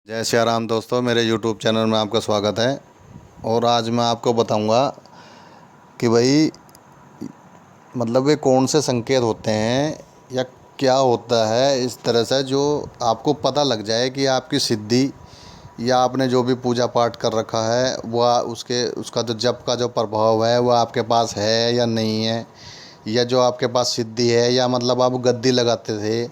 जय श्री राम दोस्तों, मेरे YouTube चैनल में आपका स्वागत है। और आज मैं आपको बताऊंगा कि भाई मतलब वे कौन से संकेत होते हैं या क्या होता है इस तरह से जो आपको पता लग जाए कि आपकी सिद्धि या आपने जो भी पूजा पाठ कर रखा है वह उसका जो जप का जो प्रभाव है वह आपके पास है या नहीं है, या जो आपके पास सिद्धि है या मतलब आप गद्दी लगाते थे,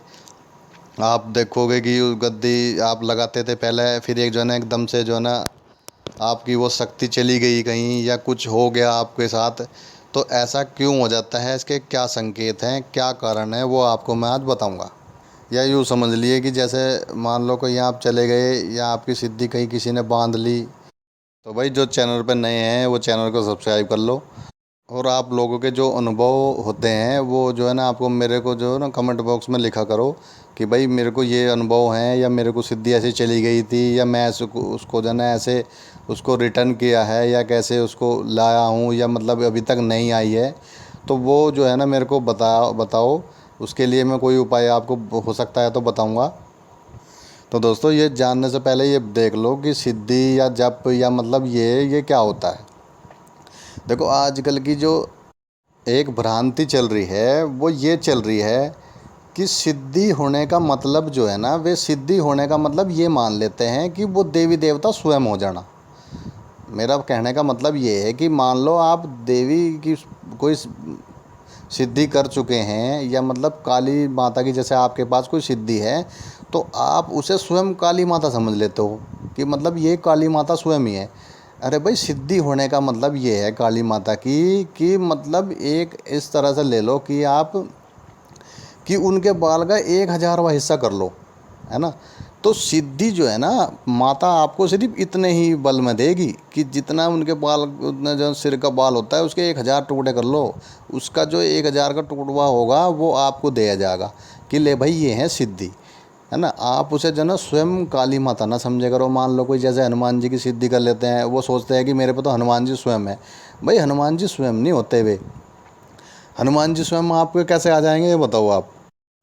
आप देखोगे कि गद्दी आप लगाते थे पहले, फिर एक जो है ना एकदम से जो है ना आपकी वो शक्ति चली गई कहीं या कुछ हो गया आपके साथ। तो ऐसा क्यों हो जाता है, इसके क्या संकेत हैं, क्या कारण है, वो आपको मैं आज बताऊंगा। या यूँ समझ लिए कि जैसे मान लो कहीं आप चले गए या आपकी सिद्धि कहीं किसी ने बांध ली, तो भाई जो चैनल पर नए हैं वो चैनल को सब्सक्राइब कर लो। और आप लोगों के जो अनुभव होते हैं वो जो है ना आपको मेरे को जो है ना कमेंट बॉक्स में लिखा करो कि भाई मेरे को ये अनुभव हैं या मेरे को सिद्धि ऐसी चली गई थी या मैं उसको जो है ना ऐसे उसको रिटर्न किया है या कैसे उसको लाया हूँ या मतलब अभी तक नहीं आई है। तो वो जो है ना मेरे को बताओ, उसके लिए मैं कोई उपाय आपको हो सकता है तो बताऊँगा। तो दोस्तों ये जानने से पहले ये देख लो कि सिद्धि या जप या मतलब ये क्या होता है। देखो आजकल की जो एक भ्रांति चल रही है वो ये चल रही है कि सिद्धि होने का मतलब जो है ना, वे सिद्धि होने का मतलब ये मान लेते हैं कि वो देवी देवता स्वयं हो जाना। मेरा कहने का मतलब ये है कि मान लो आप देवी की कोई सिद्धि कर चुके हैं या मतलब काली माता की जैसे आपके पास कोई सिद्धि है, तो आप उसे स्वयं काली माता समझ लेते हो कि मतलब ये काली माता स्वयं ही है। अरे भाई सिद्धि होने का मतलब ये है काली माता की कि मतलब एक इस तरह से ले लो कि आप कि उनके बाल का 1000वां हिस्सा कर लो, है ना। तो सिद्धि जो है ना माता आपको सिर्फ इतने ही बल में देगी कि जितना उनके बाल उतना जो सिर का बाल होता है उसके 1000 टुकड़े कर लो, उसका जो 1000 का टुकड़ा होगा वो आपको दिया जाएगा कि ले भाई ये है सिद्धि, है ना। आप उसे जो ना स्वयं काली माता ना समझे करो। मान लो कोई जैसे हनुमान जी की सिद्धि कर लेते हैं, वो सोचते हैं कि मेरे पे तो हनुमान जी स्वयं है। भाई हनुमान जी स्वयं नहीं होते वे। हनुमान जी स्वयं आपके कैसे आ जाएंगे ये बताओ आप।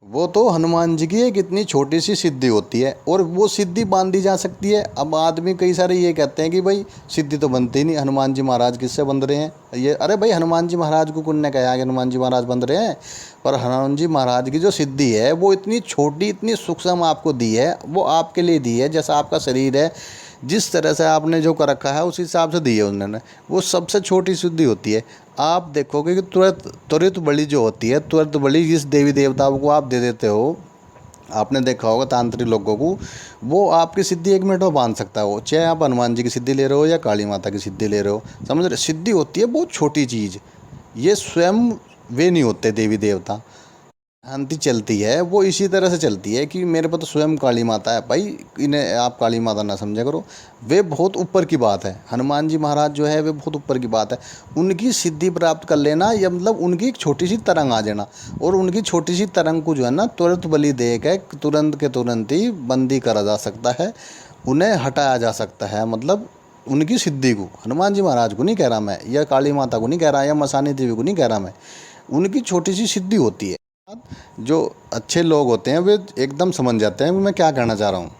वो तो हनुमान जी की एक इतनी छोटी सी सिद्धि होती है और वो सिद्धि बांधी जा सकती है। अब आदमी कई सारे ये कहते हैं कि भाई सिद्धि तो बनती ही नहीं, हनुमान जी महाराज किससे बंध रहे हैं ये। अरे भाई हनुमान जी महाराज को कौन ने कहा कि हनुमान जी महाराज बंध रहे हैं। पर हनुमान जी महाराज की जो सिद्धि है वो इतनी छोटी इतनी सूक्ष्म आपको दी है, वो आपके लिए दी है। जैसा आपका शरीर है, जिस तरह से आपने जो कर रखा है उस हिसाब से दी है उन्होंने। वो सबसे छोटी सिद्धि होती है। आप देखोगे कि तुरंत त्वरित बलि जो होती है, तुरंत बलि जिस देवी देवताओं को आप दे देते हो, आपने देखा होगा तांत्रिक लोगों को, वो आपकी सिद्धि 1 मिनट में बांध सकता है। वो चाहे आप हनुमान जी की सिद्धि ले रहे हो या काली माता की सिद्धि ले रहे हो, समझ रहे। सिद्धि होती है बहुत छोटी चीज़, ये स्वयं वे नहीं होते देवी देवता। शांति चलती है वो इसी तरह से चलती है कि मेरे पर तो स्वयं काली माता है। भाई इन्हें आप काली माता ना समझा करो, वे बहुत ऊपर की बात है। हनुमान जी महाराज जो है वे बहुत ऊपर की बात है। उनकी सिद्धि प्राप्त कर लेना या मतलब उनकी एक छोटी सी तरंग आ जाना, और उनकी छोटी सी तरंग को जो है ना तुरंत बलि दे के तुरंत के तुरंत ही बंदी करा जा सकता है, उन्हें हटाया जा सकता है। मतलब उनकी सिद्धि को, हनुमान जी महाराज को नहीं कह रहा मैं, या काली माता को नहीं कह रहा, या मसानी देवी को नहीं कह रहा मैं, उनकी छोटी सी सिद्धि होती है। जो अच्छे लोग होते हैं वे एकदम समझ जाते हैं मैं क्या कहना चाह रहा हूँ।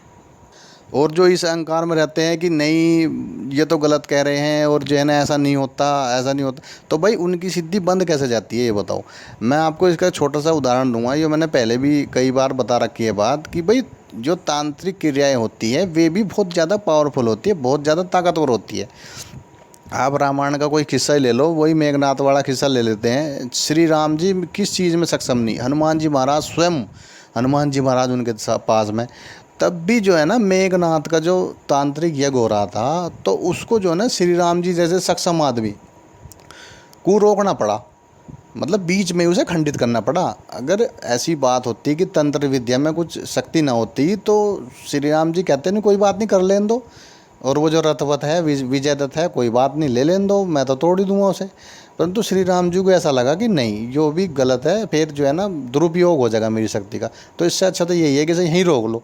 और जो इस अहंकार में रहते हैं कि नहीं ये तो गलत कह रहे हैं और जो है ना ऐसा नहीं होता ऐसा नहीं होता, तो भाई उनकी सिद्धि बंद कैसे जाती है ये बताओ। मैं आपको इसका छोटा सा उदाहरण दूंगा, ये मैंने पहले भी कई बार बता रखी है बात कि भाई जो तांत्रिक क्रियाएं होती हैं वे भी बहुत ज़्यादा पावरफुल होती है, बहुत ज़्यादा ताकतवर होती है। आप रामायण का कोई किस्सा ही ले लो, वही मेघनाथ वाला किस्सा ले लेते हैं। श्री राम जी किस चीज़ में सक्षम नहीं, हनुमान जी महाराज स्वयं, हनुमान जी महाराज उनके पास में, तब भी जो है ना मेघनाथ का जो तांत्रिक यज्ञ हो रहा था तो उसको जो है ना श्री राम जी जैसे सक्षम आदमी को रोकना पड़ा, मतलब बीच में उसे खंडित करना पड़ा। अगर ऐसी बात होती कि तंत्र विद्या में कुछ शक्ति ना होती तो श्री राम जी कहते नहीं कोई बात नहीं कर लेने दो, और वो जो रथवत है विजय दत्त है कोई बात नहीं ले लेने दो, मैं तो तोड़ ही दूंगा उसे। परंतु श्री राम जी को ऐसा लगा कि नहीं जो भी गलत है फिर जो है ना दुरुपयोग हो जाएगा मेरी शक्ति का, तो इससे अच्छा तो यही है कि यहीं रोक लो।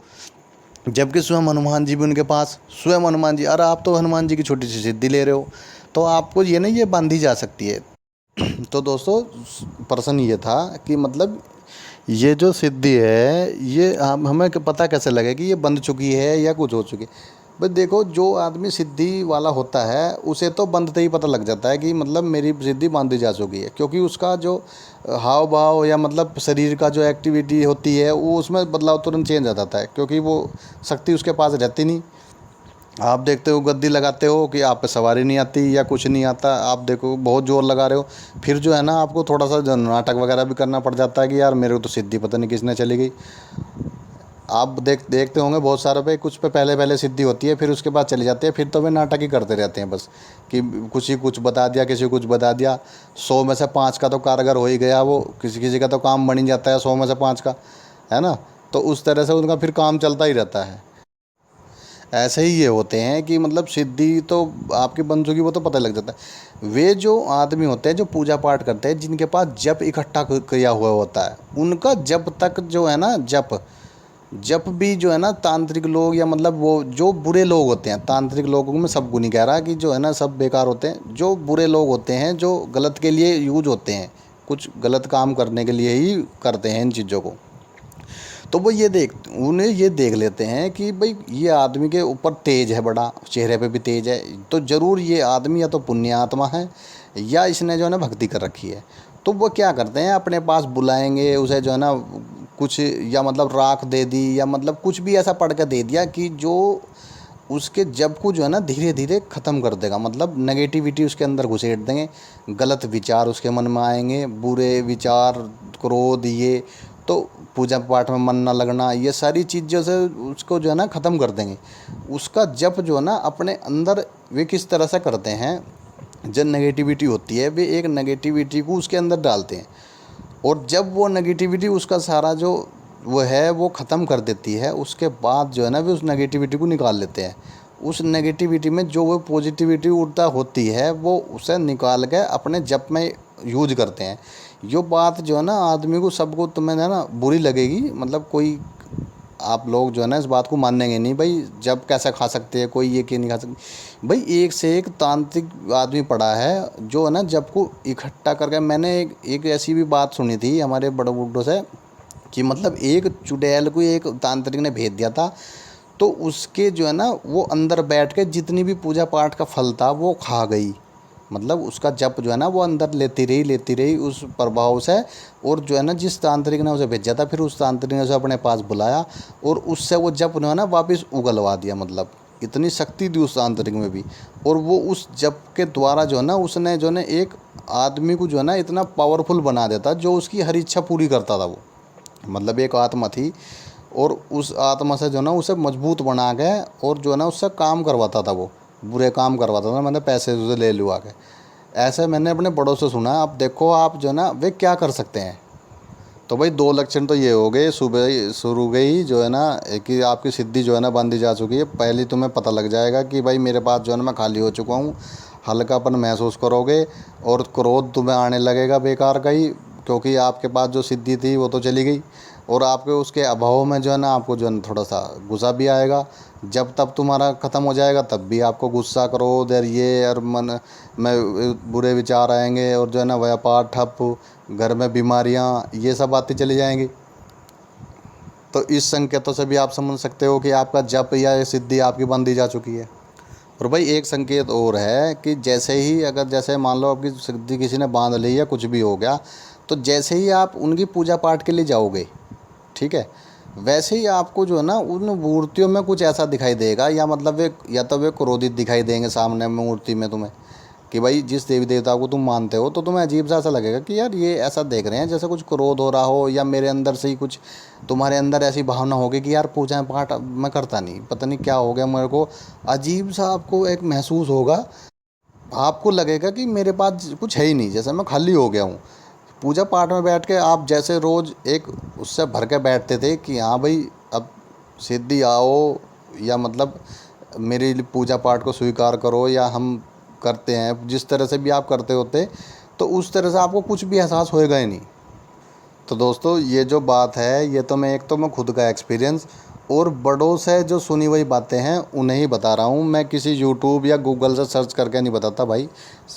जबकि स्वयं हनुमान जी भी उनके पास, स्वयं हनुमान जी, अरे आप तो हनुमान जी की छोटी सी सिद्धि ले रहे हो, तो आपको ये नहीं ये बांधी जा सकती है। तो दोस्तों प्रश्न ये था कि मतलब ये जो सिद्धि है ये हमें पता कैसे लगे कि ये बंध चुकी है या कुछ हो चुकी है। बस देखो, जो आदमी सिद्धि वाला होता है उसे तो बंधते ही पता लग जाता है कि मतलब मेरी सिद्धि बांधी जा चुकी है, क्योंकि उसका जो हाव भाव या मतलब शरीर का जो एक्टिविटी होती है वो उसमें बदलाव तुरंत चेंज आ जाता है, क्योंकि वो शक्ति उसके पास रहती नहीं। आप देखते हो गद्दी लगाते हो कि आप पे सवारी नहीं आती या कुछ नहीं आता, आप देखो बहुत जोर लगा रहे हो, फिर जो है ना आपको थोड़ा सा जो नाटक वगैरह भी करना पड़ जाता है कि यार मेरे को तो सिद्धि पता नहीं किसने चली गई। आप देखते होंगे बहुत सारे पे कुछ पे पहले पहले सिद्धि होती है, फिर उसके बाद चली जाती है, फिर तो वे नाटक ही करते रहते हैं बस कि कुछ ही कुछ बता दिया, किसी को कुछ बता दिया। 100 में से 5 का तो कारगर हो ही गया, वो किसी किसी का तो काम बन ही जाता है 100 में से 5 का, है ना। तो उस तरह से उनका फिर काम चलता ही रहता है। ऐसे ही ये होते हैं कि मतलब सिद्धि तो आपकी बन चुकी वो तो पता लग जाता है। वे जो आदमी होते हैं जो पूजा पाठ करते हैं, जिनके पास जप इकट्ठा किया हुआ होता है, उनका जब तक जो है ना जप जब भी जो है ना तांत्रिक लोग या मतलब वो जो बुरे लोग होते हैं, तांत्रिक लोगों में सब गुण नहीं कह रहा कि जो है ना सब बेकार होते हैं, जो बुरे लोग होते हैं जो गलत के लिए यूज होते हैं, कुछ गलत काम करने के लिए ही करते हैं इन चीज़ों को। तो वो उन्हें ये देख लेते हैं कि भाई ये आदमी के ऊपर तेज है, बड़ा चेहरे पे भी तेज है, तो ज़रूर ये आदमी या तो पुण्य आत्मा है या इसने जो है ना भक्ति कर रखी है। तो वो क्या करते हैं, अपने पास बुलाएंगे उसे जो है ना कुछ, या मतलब राख दे दी या मतलब कुछ भी ऐसा पढ़ के दे दिया कि जो उसके जब को जो है ना धीरे धीरे ख़त्म कर देगा, मतलब नेगेटिविटी उसके अंदर घुसेड़ देंगे, गलत विचार उसके मन में आएंगे, बुरे विचार, क्रोध, ये तो पूजा पाठ में मन ना लगना, ये सारी चीज़ों से उसको जो है ना ख़त्म कर देंगे। उसका जप जो है ना अपने अंदर वे किस तरह से करते हैं, जब नेगेटिविटी होती है वे एक नेगेटिविटी को उसके अंदर डालते हैं, और जब वो नेगेटिविटी उसका सारा जो वो है वो ख़त्म कर देती है, उसके बाद जो है ना वे उस नेगेटिविटी को निकाल लेते हैं। उस नेगेटिविटी में जो वो पॉजिटिविटी ऊर्जा होती है वो उसे निकाल के अपने जप में यूज करते हैं। यो बात जो है ना आदमी को, सबको तुम्हें है ना बुरी लगेगी, मतलब कोई आप लोग जो है ना इस बात को मानेंगे नहीं, भाई जब कैसे खा सकते हैं, कोई ये क्यों नहीं खा सकते। भाई एक से एक तांत्रिक आदमी पड़ा है जो है ना जब को इकट्ठा करके, मैंने एक ऐसी भी बात सुनी थी हमारे बड़े बुड्ढों से कि मतलब एक चुड़ैल को एक तांत्रिक ने भेज दिया था, तो उसके जो है ना वो अंदर बैठ के जितनी भी पूजा पाठ का फल था वो खा गई, मतलब उसका जप जो है ना वो अंदर लेती रही उस प्रभाव से। और जो है ना जिस तांत्रिक ने उसे भेजा था, फिर उस तांत्रिक ने उसे अपने पास बुलाया और उससे वो जप जो है ना वापस उगलवा दिया, मतलब इतनी शक्ति थी उस तांत्रिक में भी। और वो उस जप के द्वारा जो है ना उसने जो है ना एक आदमी को जो है ना इतना पावरफुल बना देता, जो उसकी हर इच्छा पूरी करता था वो, मतलब एक आत्मा थी, और उस आत्मा से जो है ना उसे मजबूत बना के और जो है ना उससे काम करवाता था, वो बुरे काम करवाता था, मैंने पैसे उसे ले लुआ के। ऐसे मैंने अपने बड़ों से सुना है। अब देखो आप जो है ना वे क्या कर सकते हैं। तो भाई 2 लक्षण तो ये हो गए, सुबह शुरू गई जो है ना एक ही आपकी सिद्धि जो है ना बांधी जा चुकी है। पहले तुम्हें पता लग जाएगा कि भाई मेरे पास जो है ना मैं खाली हो चुका हूँ, हल्कापन महसूस करोगे, और क्रोध तुम्हें आने लगेगा बेकार का ही, क्योंकि आपके पास जो सिद्धि थी वो तो चली गई, और आपके उसके अभाव में जो है ना आपको जो है ना थोड़ा सा गुस्सा भी आएगा। जब तब तुम्हारा ख़त्म हो जाएगा तब भी आपको गुस्सा, क्रोध और ये और मन में बुरे विचार आएंगे, और जो है ना व्यापार ठप, घर में बीमारियाँ, ये सब आती चली जाएंगी। तो इस संकेतों से भी आप समझ सकते हो कि आपका जप या ये सिद्धि आपकी बंदी जा चुकी है। और भाई एक संकेत और है कि जैसे ही अगर जैसे मान लो आपकी सिद्धि किसी ने बांध ली या कुछ भी हो गया, तो जैसे ही आप उनकी पूजा पाठ के लिए जाओगे, ठीक है, वैसे ही आपको जो है ना उन मूर्तियों में कुछ ऐसा दिखाई देगा, या मतलब वे या तो वे क्रोधित दिखाई देंगे सामने मूर्ति में तुम्हें, कि भाई जिस देवी देवता को तुम मानते हो, तो तुम्हें अजीब सा ऐसा लगेगा कि यार ये ऐसा देख रहे हैं जैसे कुछ क्रोध हो रहा हो, या मेरे अंदर से ही कुछ तुम्हारे अंदर ऐसी भावना होगी कि यार पूजा पाठ अब मैं करता नहीं, पता नहीं क्या हो गया मेरे को, अजीब सा आपको एक महसूस होगा। आपको लगेगा कि मेरे पास कुछ है ही नहीं, जैसे मैं खाली हो गया हूँ। पूजा पाठ में बैठ के आप जैसे रोज़ एक उससे भर के बैठते थे कि हाँ भाई अब सिद्धि आओ, या मतलब मेरी पूजा पाठ को स्वीकार करो, या हम करते हैं जिस तरह से भी आप करते होते, तो उस तरह से आपको कुछ भी एहसास होएगा ही नहीं। तो दोस्तों ये जो बात है ये तो मैं खुद का एक्सपीरियंस और बड़ों से जो सुनी हुई बातें हैं उन्हें ही बता रहा हूँ। मैं किसी यूट्यूब या गूगल से सर्च करके नहीं बताता भाई।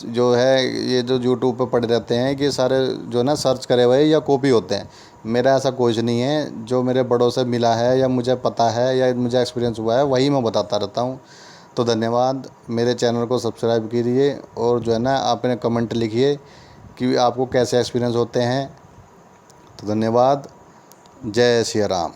जो है ये जो यूट्यूब पे पड़े रहते हैं कि सारे जो है ना सर्च करे हुए या कॉपी होते हैं, मेरा ऐसा कुछ नहीं है, जो मेरे बड़ों से मिला है या मुझे पता है या मुझे एक्सपीरियंस हुआ है वही मैं बताता रहता हूँ। तो धन्यवाद, मेरे चैनल को सब्सक्राइब कीजिए और जो है ना आपने कमेंट लिखिए कि आपको कैसे एक्सपीरियंस होते हैं। तो धन्यवाद। जय सिया राम।